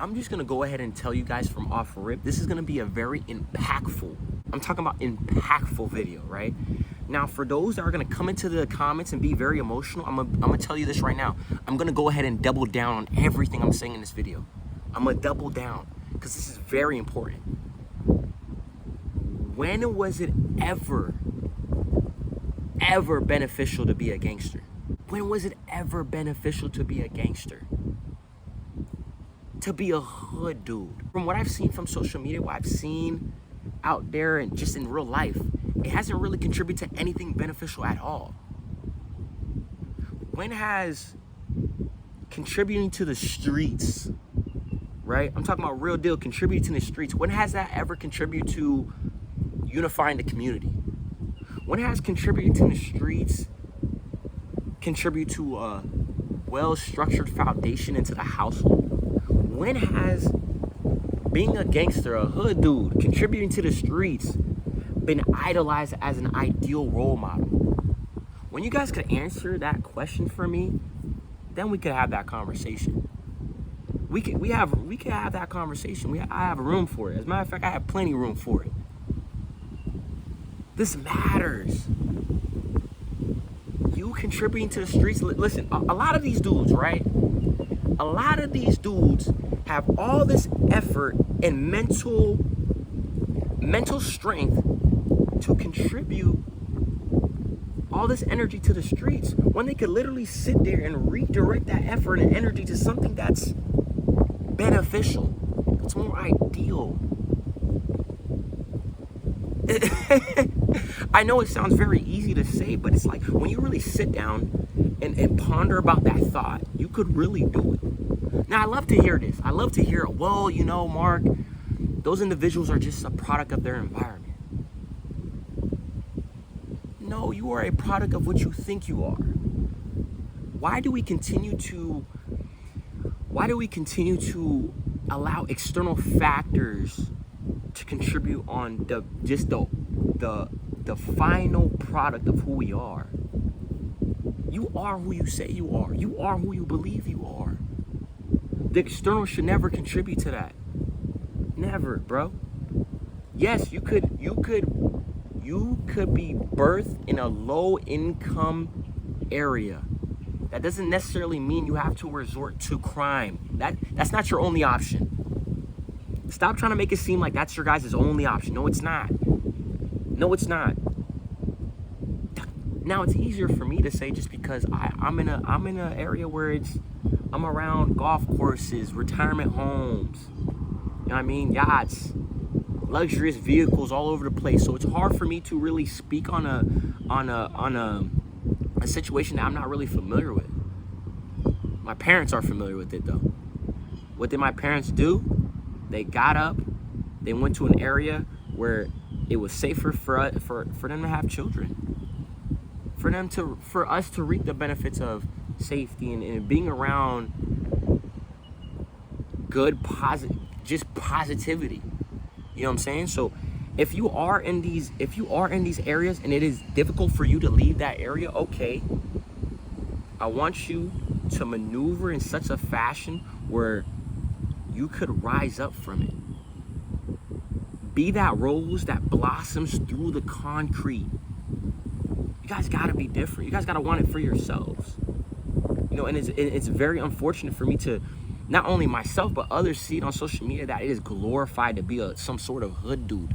I'm just gonna go ahead and tell you guys from off rip, this is gonna be a very impactful, I'm talking about impactful video, right? Now, for those that are gonna come into the comments and be very emotional, I'm gonna tell you this right now. I'm gonna go ahead and double down on everything I'm saying in this video. I'm gonna double down, because this is very important. When was it ever beneficial to be a gangster? When was it ever beneficial to be a gangster? To be a hood dude? From what I've seen from social media, what I've seen out there and just in real life, it hasn't really contributed to anything beneficial at all. When has contributing to the streets, right? I'm talking about real deal, contributing to the streets. When has that ever contributed to unifying the community? When has contributing to the streets contribute to a well-structured foundation into the household? When has being a gangster, a hood dude, contributing to the streets been idolized as an ideal role model? When you guys could answer that question for me, then we could have that conversation. We could have that conversation. I have room for it. As a matter of fact, I have plenty of room for it. This matters. You contributing to the streets. Listen, a lot of these dudes, right? A lot of these dudes have all this effort and mental strength to contribute all this energy to the streets when they could literally sit there and redirect that effort and energy to something that's beneficial, that's more ideal. I know it sounds very easy to say, but it's like when you really sit down and ponder about that thought, you could really do it. Now, I love to hear this. I love to hear, well, you know, Mark, those individuals are just a product of their environment. No, you are a product of what you think you are. Why do we continue to allow external factors to contribute on the final product of who we are? You are who you say you are. You are who you believe you are. The external should never contribute to that. Never, bro. Yes, you could be birthed in a low income area. That doesn't necessarily mean you have to resort to crime. That's not your only option. Stop trying to make it seem like that's your guys' only option. No, it's not. No, it's not. Now, it's easier for me to say just because I'm in an area where I'm around golf courses, retirement homes, you know what I mean, yachts, luxurious vehicles all over the place. So it's hard for me to really speak on a situation that I'm not really familiar with. My parents are familiar with it though. What did my parents do? They got up, they went to an area where it was safer for them to have children. For us to reap the benefits of safety and being around good positivity. You know what I'm saying? So if you are in these areas and it is difficult for you to leave that area, okay, I want you to maneuver in such a fashion where you could rise up from it. Be that rose that blossoms through the concrete. You guys gotta be different. You guys gotta want it for yourselves. You know, and it's very unfortunate for me to, not only myself, but others see it on social media that it is glorified to be some sort of hood dude.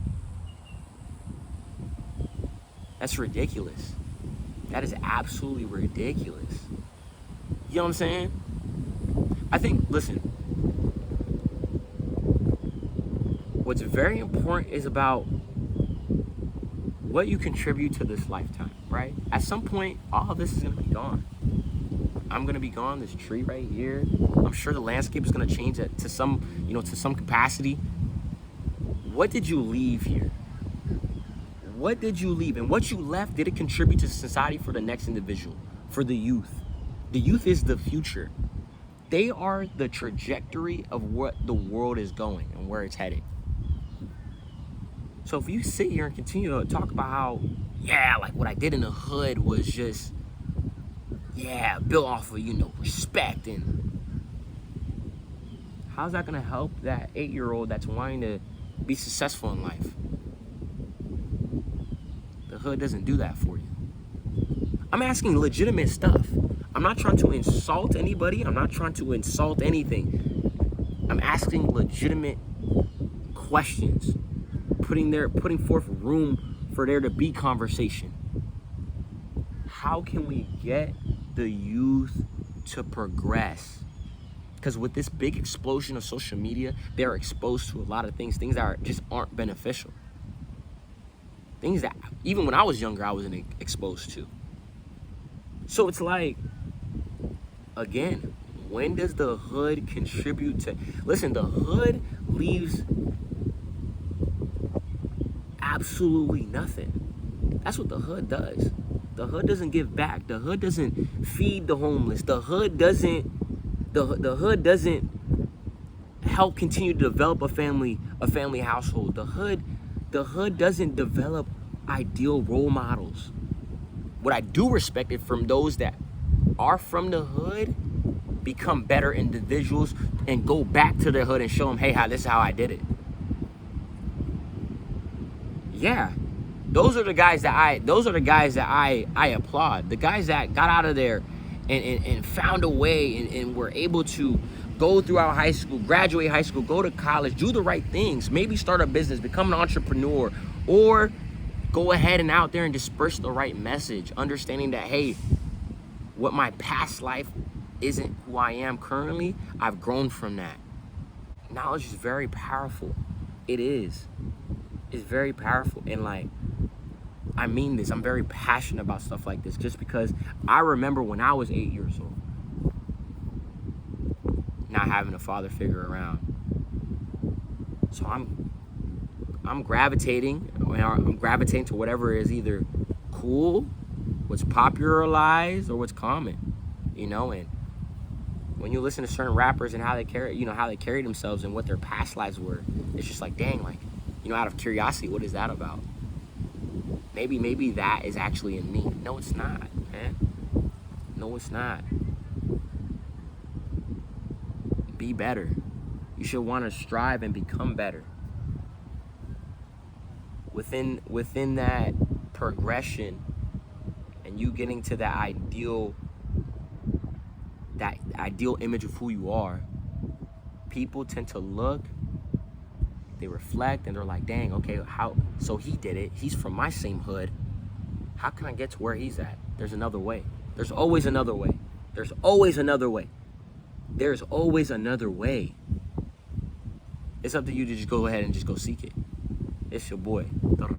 That's ridiculous. That is absolutely ridiculous. You know what I'm saying? I think, listen, what's very important is about what you contribute to this lifetime, right? At some point, all of this is gonna be gone. I'm gonna be gone. This tree right here, I'm sure the landscape is gonna change to some capacity. What did you leave here? What did you leave? And what you left, did it contribute to society for the next individual, for the youth? The youth is the future. They are the trajectory of what the world is going and where it's headed. So if you sit here and continue to talk about how, yeah, like what I did in the hood was just, yeah, built off of, respect, and How's that gonna help that 8-year-old that's wanting to be successful in life? The hood doesn't do that for you. I'm asking legitimate stuff. I'm not trying to insult anybody. I'm not trying to insult anything. I'm asking legitimate questions, putting forth room for there to be conversation. How can we get the youth to progress? Because with this big explosion of social media, they're exposed to a lot of things that just aren't beneficial. Things that even when I was younger, I wasn't exposed to. So it's like, again, when does the hood contribute to... Listen, the hood leaves absolutely nothing. That's what the hood does. The hood doesn't give back. The hood doesn't feed the homeless. The hood doesn't help continue to develop a family household. The hood doesn't develop ideal role models. What I do respect is from those that are from the hood, become better individuals and go back to the hood and show them, hey, this is how I did it. Yeah, those are the guys that I applaud. The guys that got out of there and found a way and were able to go throughout high school, graduate high school, go to college, do the right things, maybe start a business, become an entrepreneur, or go ahead and out there and disperse the right message, understanding that, hey, what my past life isn't who I am currently. I've grown from that. Knowledge is very powerful. It is. It's very powerful. And like, I mean this, I'm very passionate about stuff like this just because I remember when I was 8 years old, not having a father figure around. So I'm gravitating to whatever is either cool, what's popularized, or what's common, and when you listen to certain rappers and how they carry themselves and what their past lives were, it's just like, dang, like, out of curiosity, what is that about? Maybe that is actually in me. No, it's not, man. No, it's not. Be better. You should want to strive and become better. Within that progression and you getting to that ideal image of who you are, people tend to look, they reflect, and they're like, dang, okay, so he did it. He's from my same hood. How can I get to where he's at? There's another way. There's always another way. There's always another way. There's always another way. It's up to you to just go ahead and just go seek it. It's your boy.